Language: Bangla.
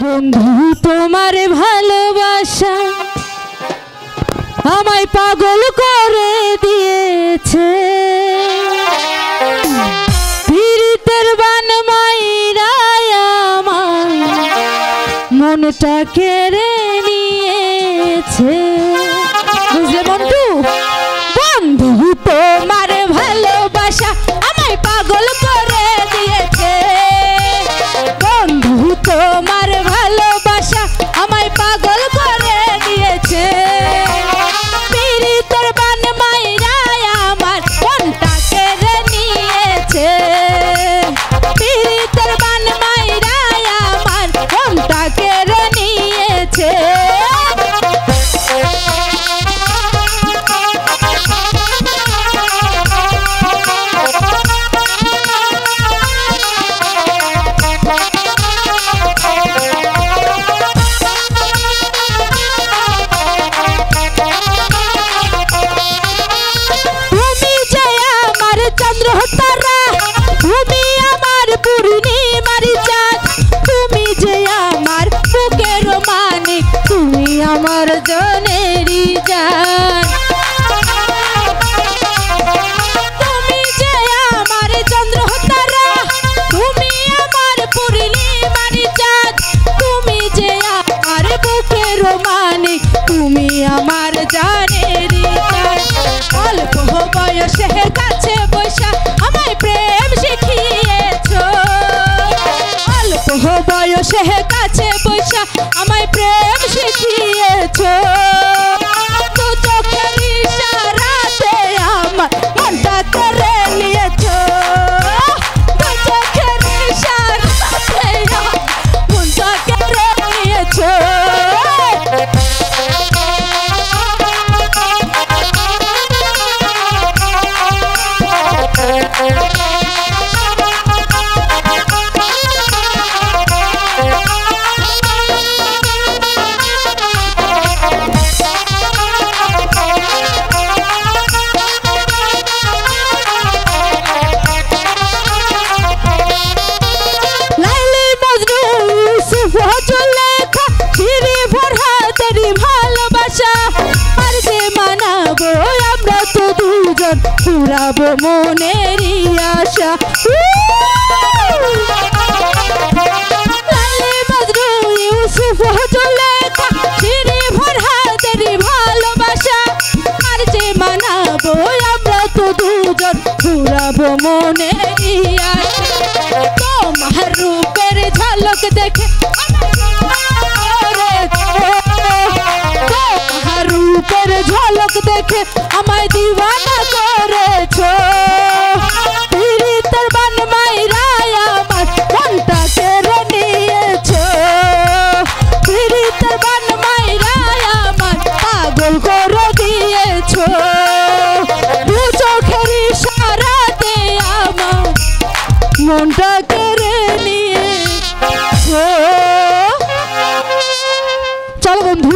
বন্ধু তোমার ভালোবাসা আমায় পাগল করে দিয়েছে, পীড়িতের বান মাইরা আমার মনটা কেড়ে নিয়েছে। বুঝলে বন্ধু, বন্ধু তোমার ভালোবাসা আমায় পাগল করে দিয়েছে, বন্ধু তোমার ভালোবাসা আমায় পাগল করে দিয়েছে, পীড়িতের বান মাইরা আমার মনটা কেড়ে নিয়েছে, পীড়িতের বান মাইরা আমার মনটা কেড়ে নিয়েছে। আমার জনেরি জান, তুমি যে আমার চন্দ্র তারা, তুমি আমার পূর্ণিমার চাঁদ, তুমি যে আমার বুকের মানিক, তুমি আমার জানেরি জান। অল্প বয়সে কাছে বসা আমায় প্রেম শিখিয়েছো, অল্প বয়সে কাছে বসা আমায় প্রেম শিখিয়েছো, তো চোখের ইশারাতে আমার মনটা কেড়ে নিয়েছো, তো চোখের ইশারাতে আমার মনটা কেড়ে নিয়েছো। পুরাবো মনেরই আশা, ইউসুফ জুলেখা চিরি ফরহাদের ভালোবাসা, আর যে মানাবো আমরা তো দুজন পুরাবো মনেরই আশা। তোমার রূপের ঝলক দেখে তোমার রূপের ঝলক দেখে আমায় দিওয়ানা করেছো, পীড়িতের বান মাইরা আমার মনটা কেড়ে নিয়েছো, পীড়িতের বান মাইরা আমার পাগল করে দিয়েছো, দু চোখের ইশারাতে আমার মনটা কেড়ে নিয়েছো। চলো বন্ধু।